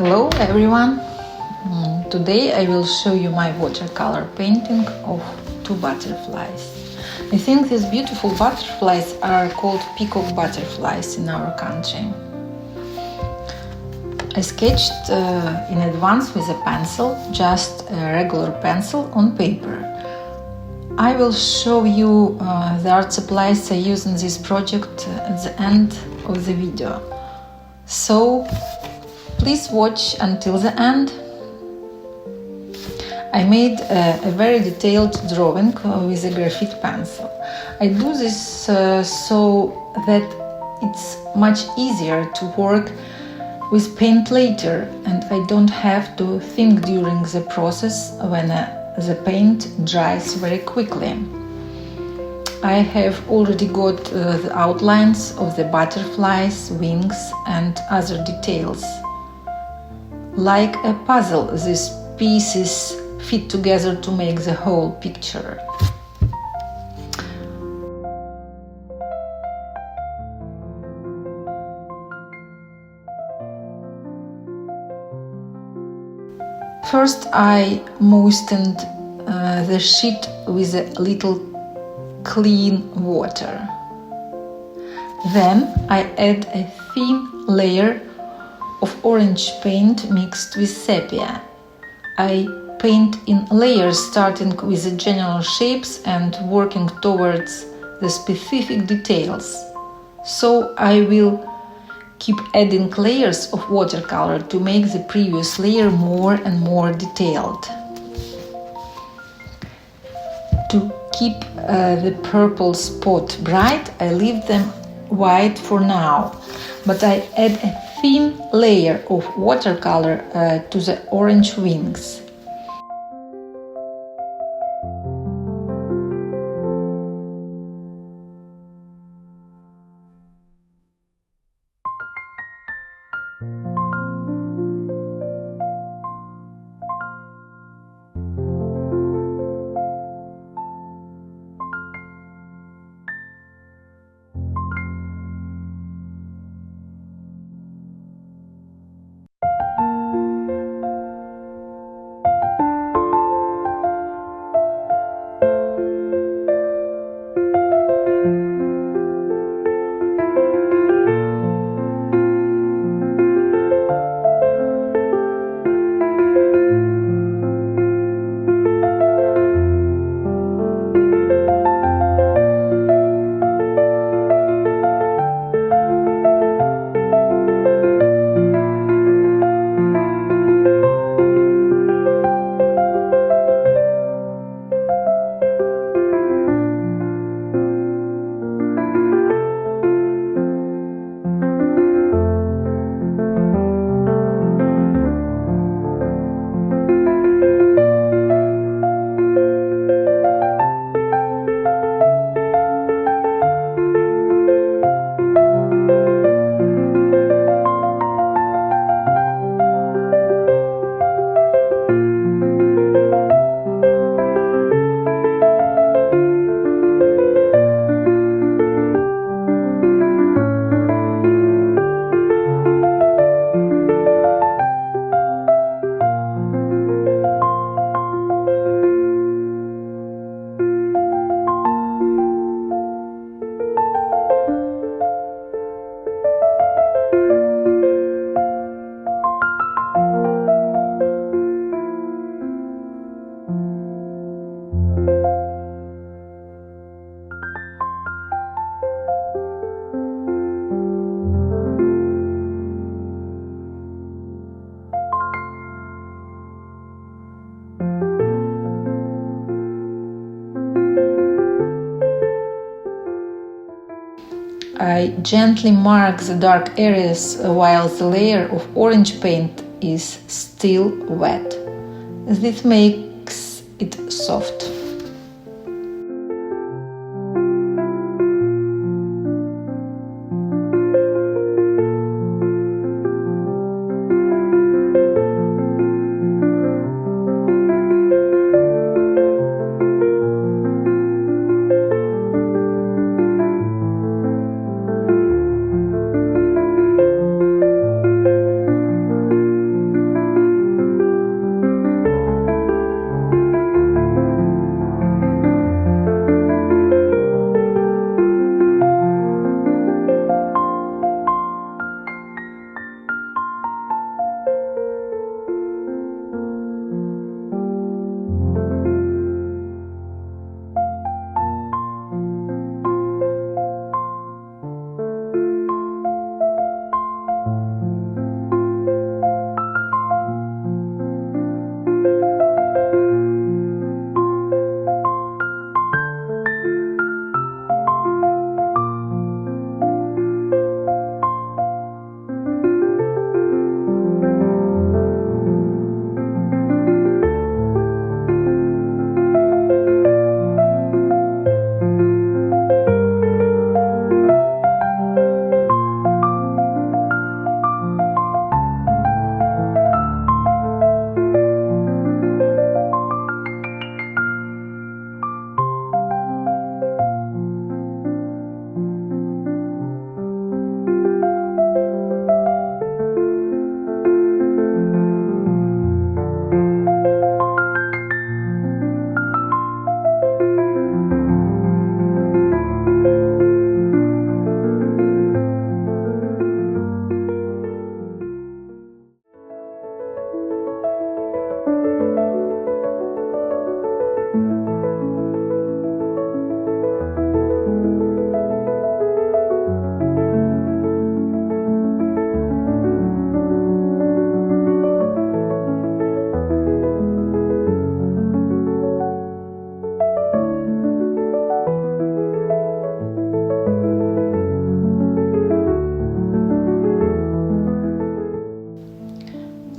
Hello everyone! Today I will show you my watercolor painting of two butterflies. I think these beautiful butterflies are called peacock butterflies in our country. I sketched in advance with a pencil, just a regular pencil on paper. I will show you the art supplies I use in this project at the end of the video. So please watch until the end. I made a very detailed drawing with a graphite pencil. I do this so that it's much easier to work with paint later, and I don't have to think during the process when the paint dries very quickly. I have already got the outlines of the butterflies, wings and other details. Like a puzzle, these pieces fit together to make the whole picture. First, I moistened the sheet with a little clean water. Then I add a thin layer of orange paint mixed with sepia. I paint in layers, starting with the general shapes and working towards the specific details. So I will keep adding layers of watercolor to make the previous layer more and more detailed. To keep the purple spot bright, I leave them white for now, but I add a thin layer of watercolor to the orange wings. I gently mark the dark areas while the layer of orange paint is still wet. This makes it soft.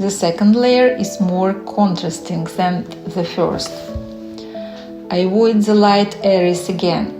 The second layer is more contrasting than the first. I avoid the light areas again.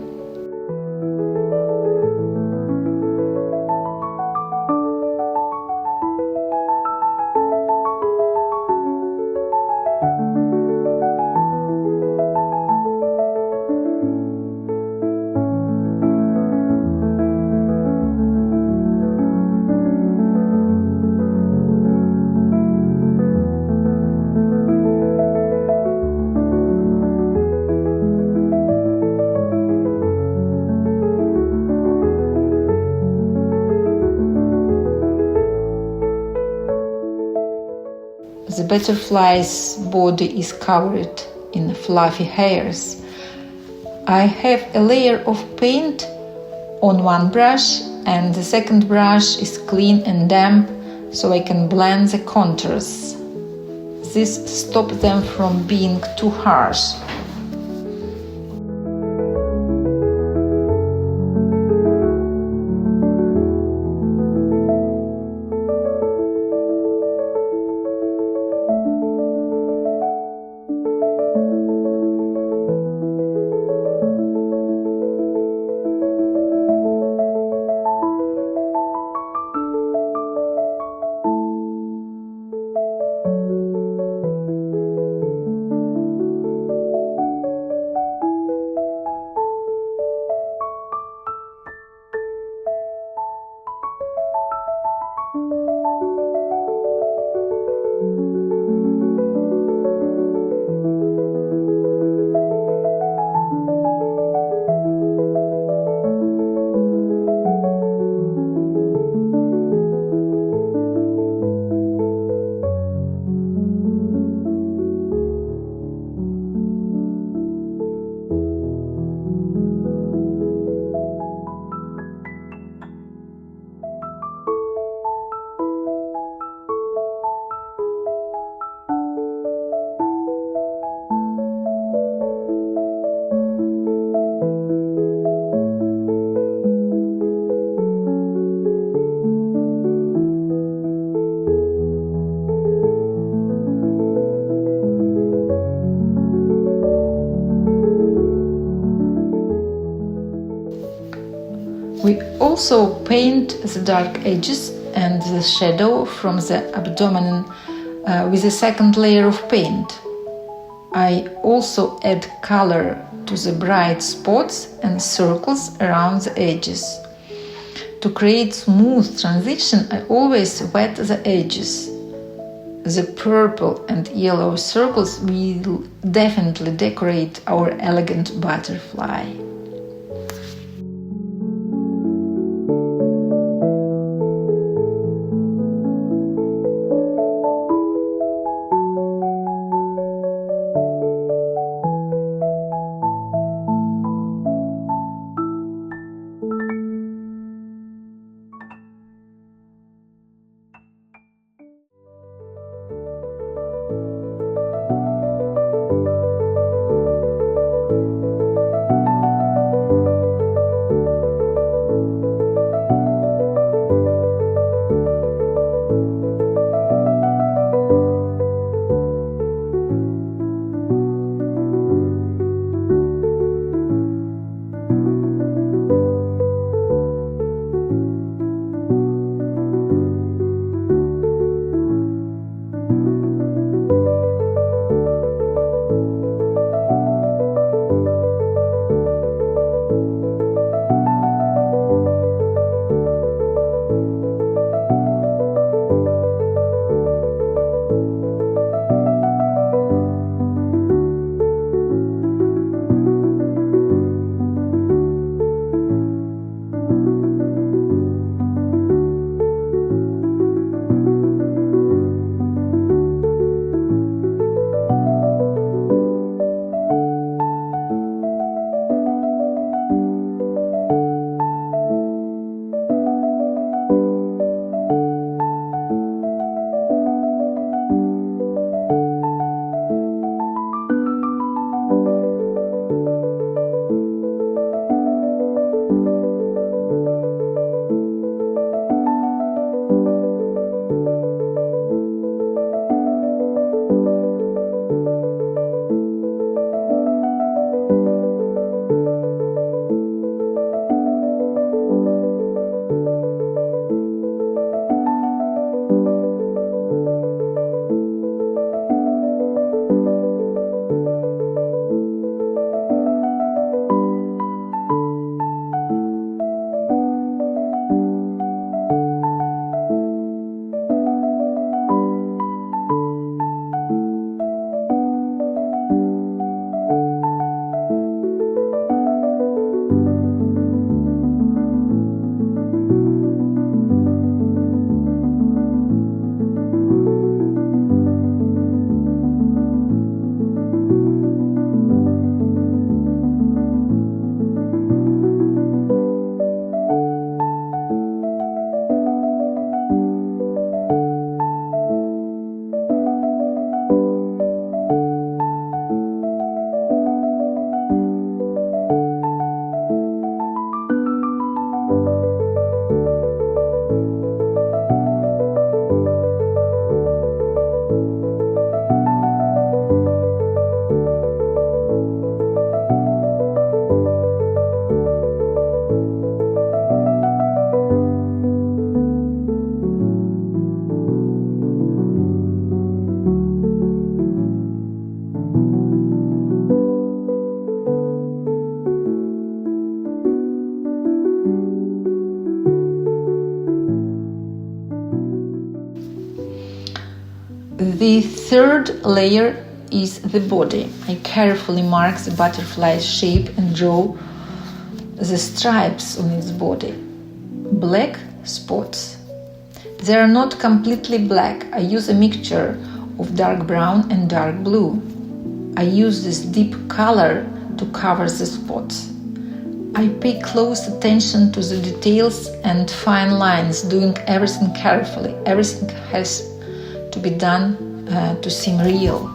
The butterfly's body is covered in fluffy hairs. I have a layer of paint on one brush and the second brush is clean and damp, so I can blend the contours. This stops them from being too harsh. We also paint the dark edges and the shadow from the abdomen with a second layer of paint. I also add color to the bright spots and circles around the edges. To create smooth transition, I always wet the edges. The purple and yellow circles will definitely decorate our elegant butterfly. The third layer is the body. I carefully mark the butterfly's shape and draw the stripes on its body. Black spots. They are not completely black. I use a mixture of dark brown and dark blue. I use this deep color to cover the spots. I pay close attention to the details and fine lines, doing everything carefully. Everything has to be done to seem real.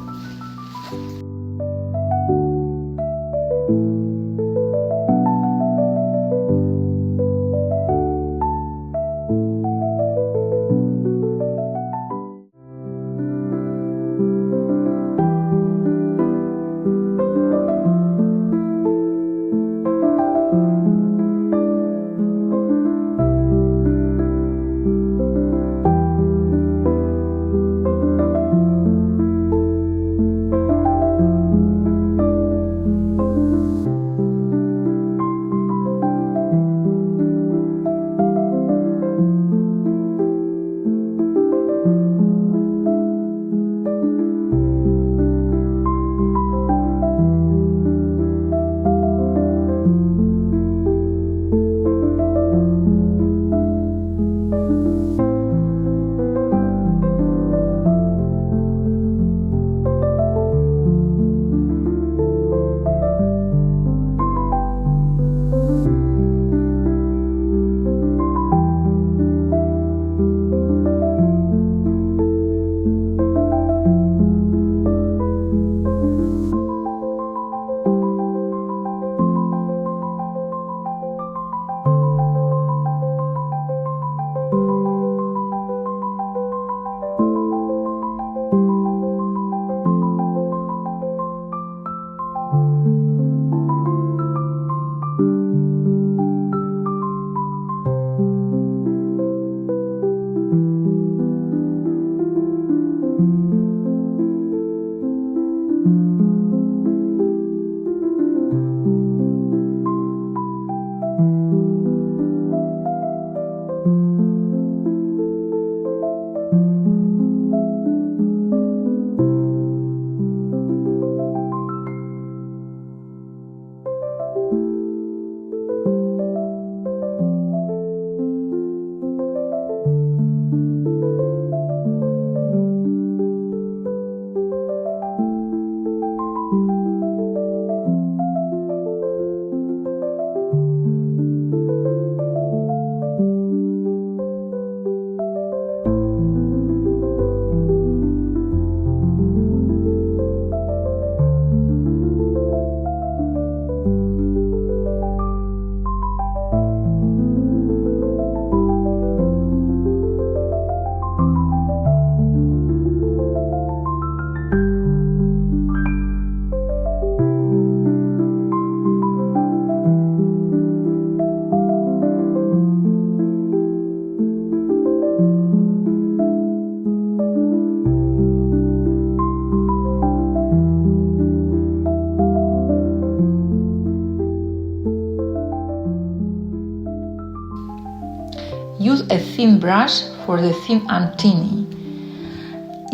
Use a thin brush for the thin antennae.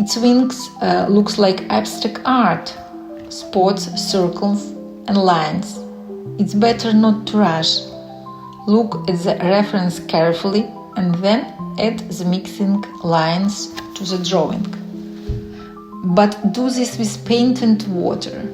Its wings looks like abstract art, spots, circles and lines. It's better not to rush. Look at the reference carefully and then add the mixing lines to the drawing. But do this with paint and water.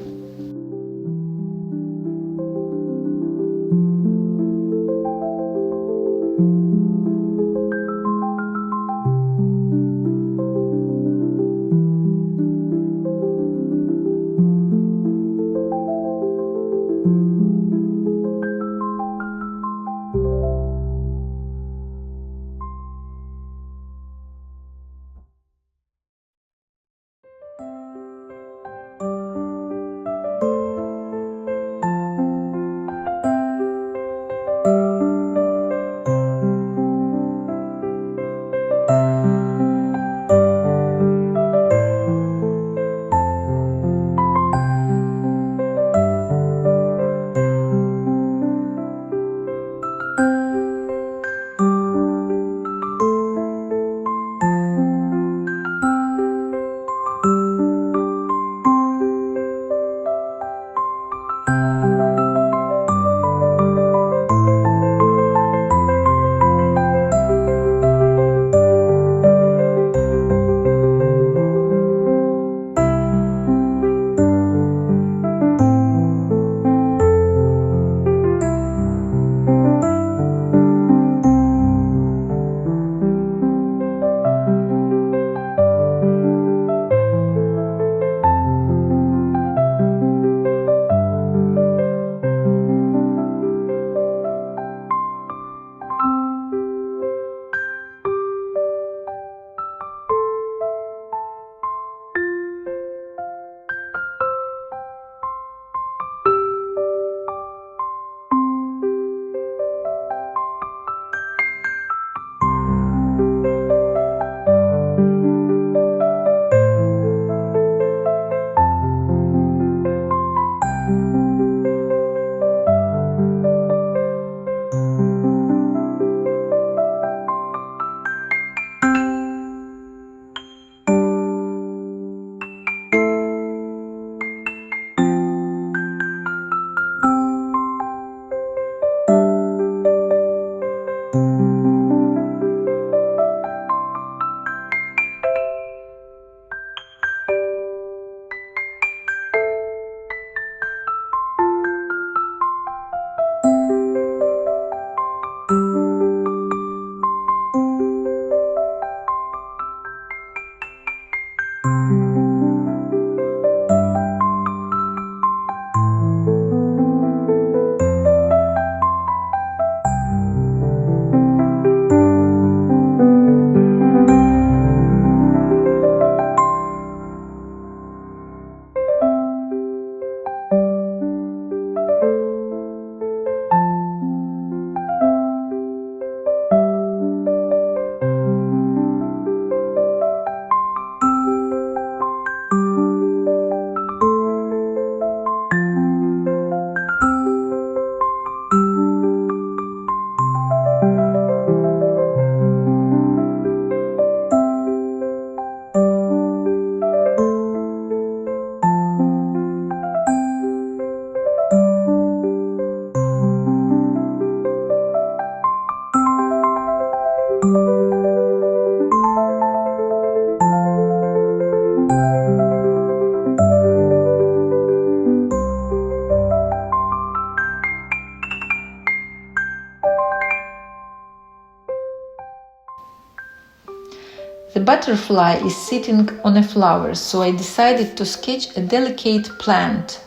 The butterfly is sitting on a flower, so I decided to sketch a delicate plant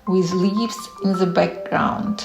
with leaves in the background.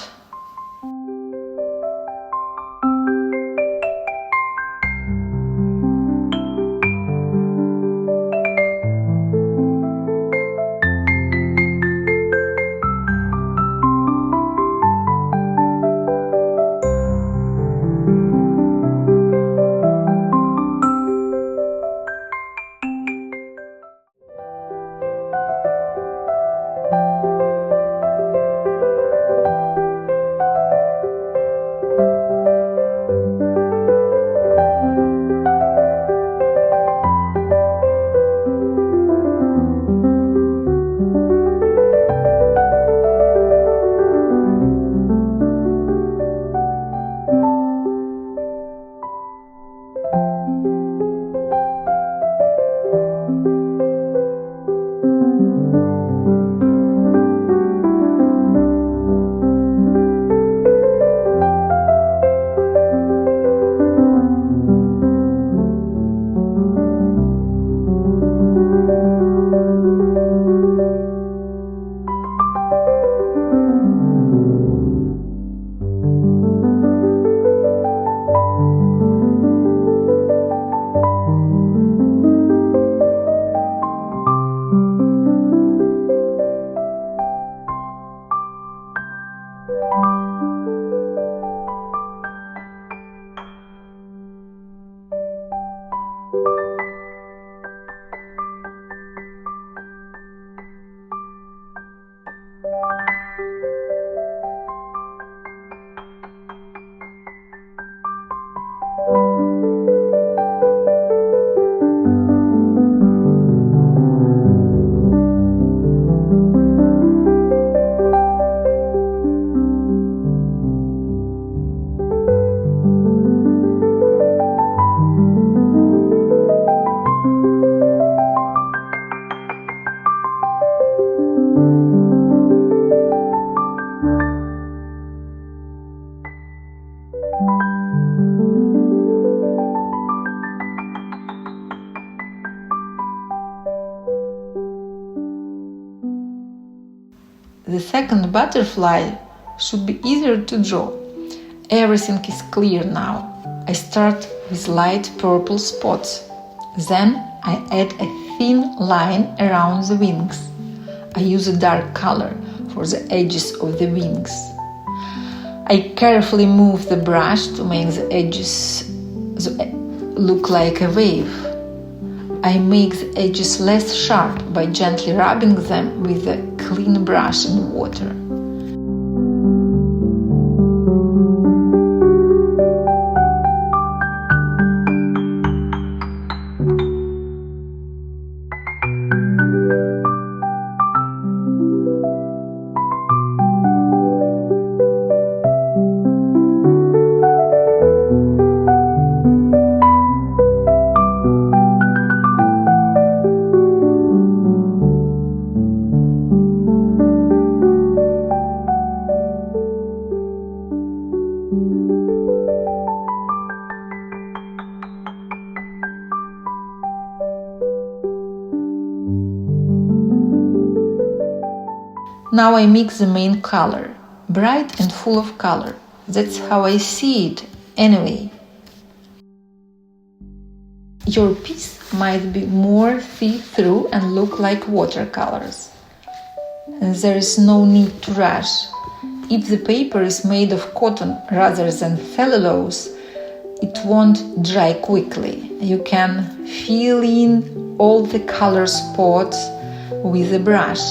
The second butterfly should be easier to draw. Everything is clear now. I start with light purple spots. Then I add a thin line around the wings. I use a dark color for the edges of the wings. I carefully move the brush to make the edges look like a wave. I make the edges less sharp by gently rubbing them with a clean brush in water. Now I mix the main color, bright and full of color. That's how I see it, anyway. Your piece might be more see-through and look like watercolors. There is no need to rush. If the paper is made of cotton rather than cellulose, it won't dry quickly. You can fill in all the color spots with a brush.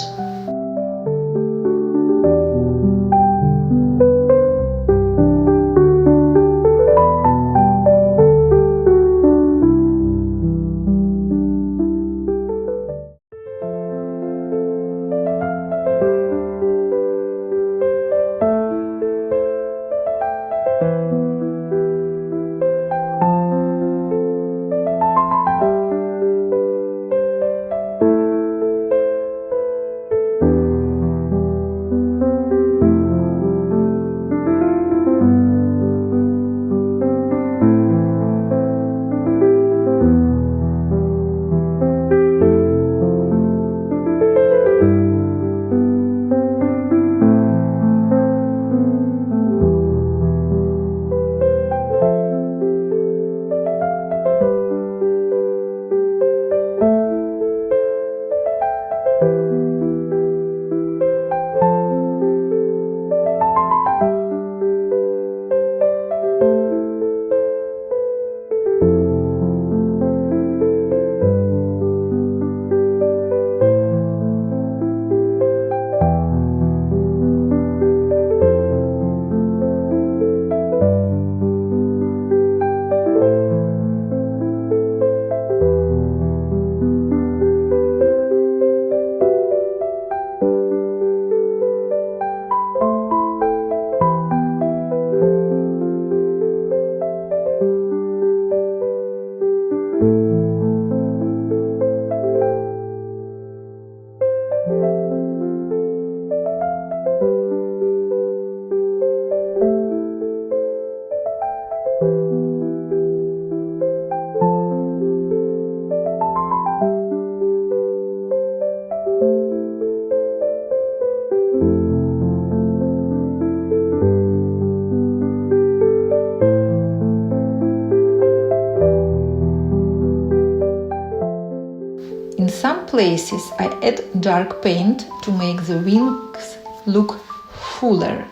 some places I add dark paint to make the wings look fuller.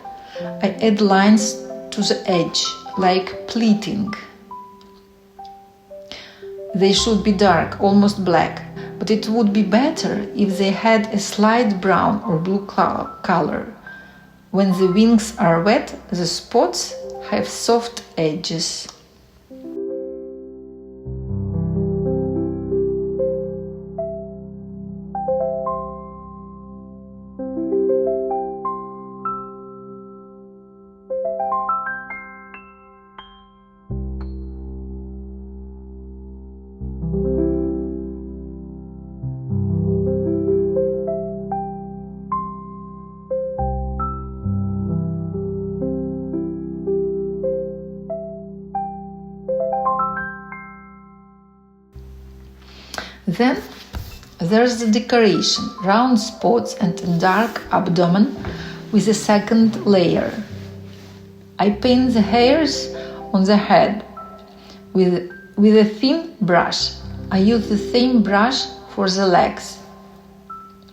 I add lines to the edge, like pleating. They should be dark, almost black, but it would be better if they had a slight brown or blue color. When the wings are wet, the spots have soft edges. Then there's the decoration, round spots and a dark abdomen with a second layer. I paint the hairs on the head with a thin brush. I use the same brush for the legs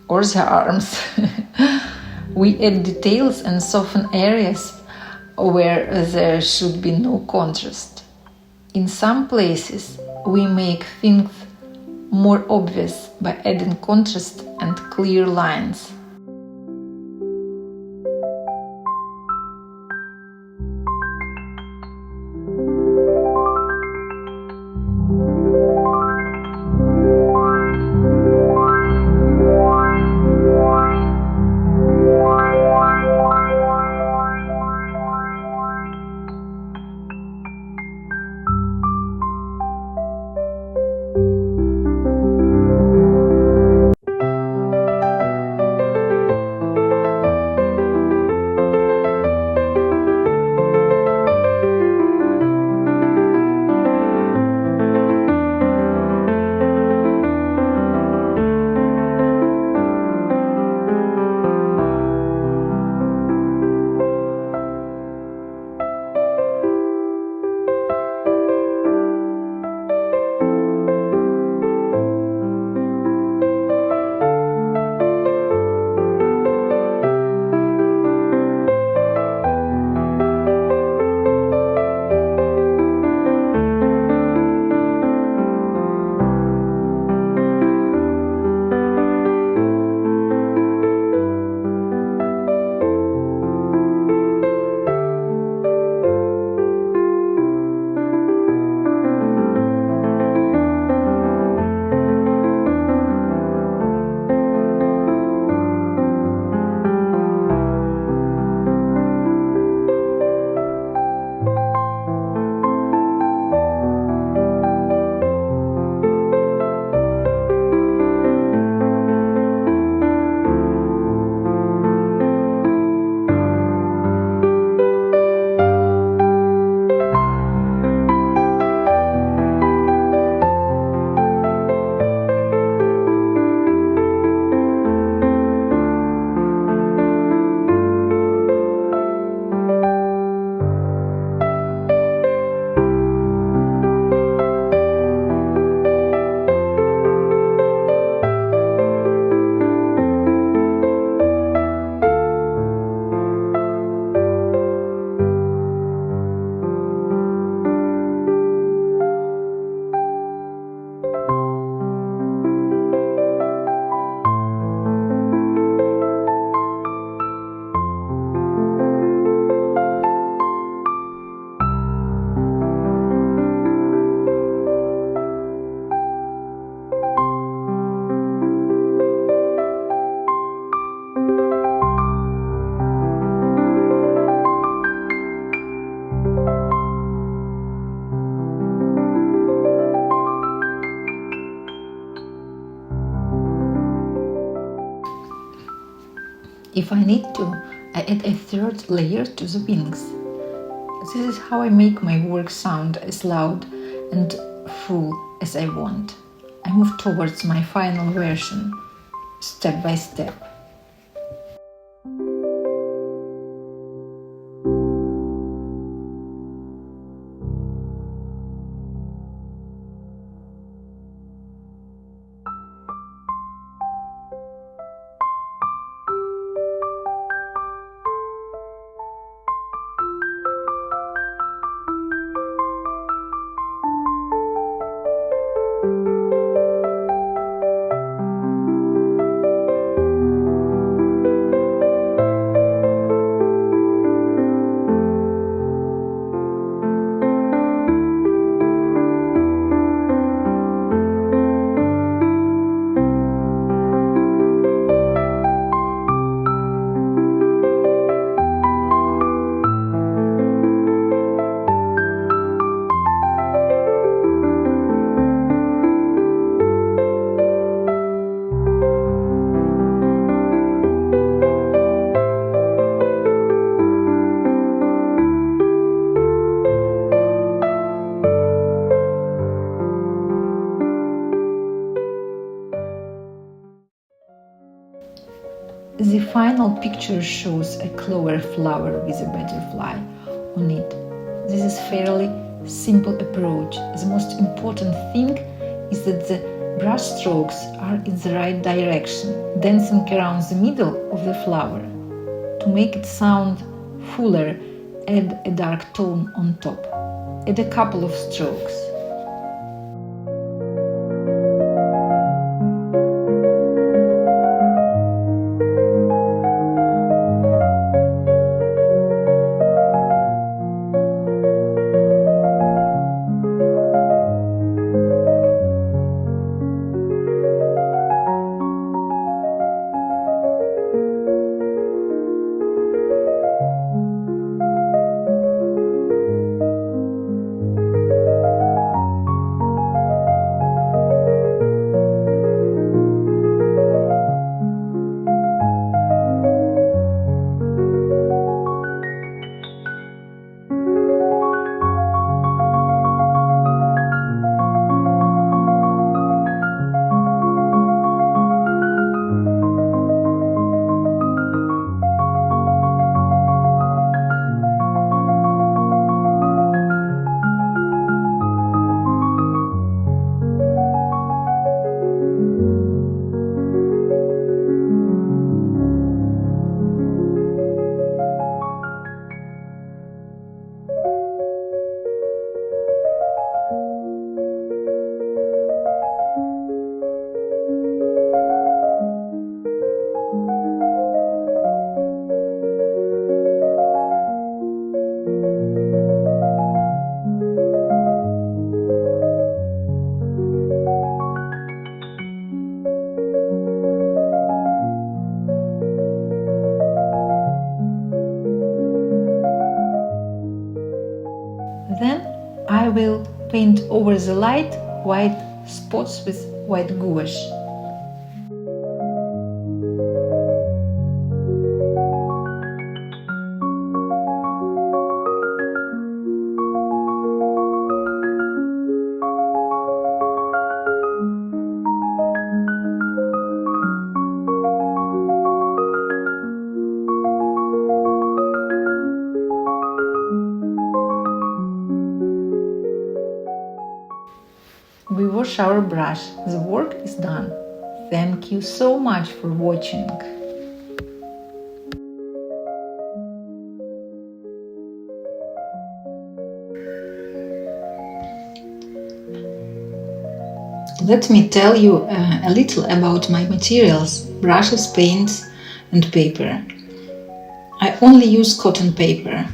or the arms. We add details and soften areas where there should be no contrast. In some places, we make things more obvious by adding contrast and clear lines. If I need to, I add a third layer to the wings. This is how I make my work sound as loud and full as I want. I move towards my final version, step by step. the final picture shows a clover flower with a butterfly on it. This is fairly simple approach. The most important thing is that the brush strokes are in the right direction, dancing around the middle of the flower. To make it sound fuller, add a dark tone on top. Add a couple of strokes. Then I will paint over the light white spots with white gouache. We wash our brush. The work is done. Thank you so much for watching. Let me tell you a little about my materials, brushes, paints and paper. I only use cotton paper.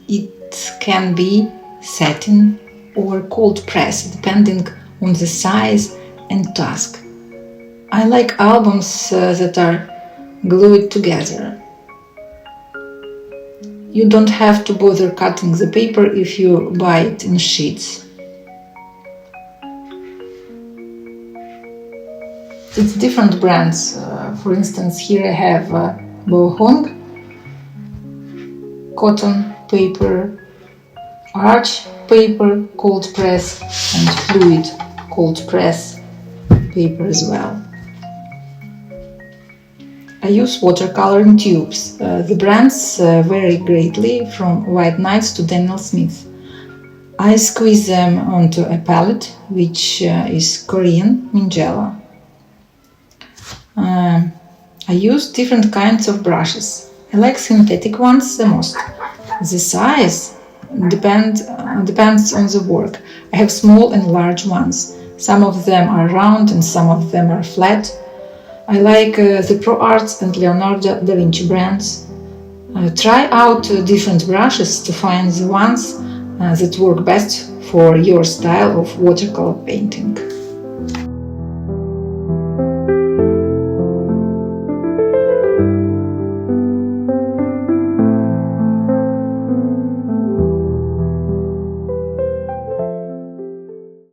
It can be satin or cold press, depending on the size and task. I like albums that are glued together. You don't have to bother cutting the paper if you buy it in sheets. It's different brands. For instance, here I have Bohong, cotton paper, arch paper, cold press, and fluid cold press paper as well. I use watercolor in tubes. The brands vary greatly from White Nights to Daniel Smith. I squeeze them onto a palette, which is Korean Minjala. I use different kinds of brushes. I like synthetic ones the most. The size depends on the work. I have small and large ones. Some of them are round and some of them are flat. I like the Pro Arts and Leonardo da Vinci brands. Try out different brushes to find the ones that work best for your style of watercolor painting.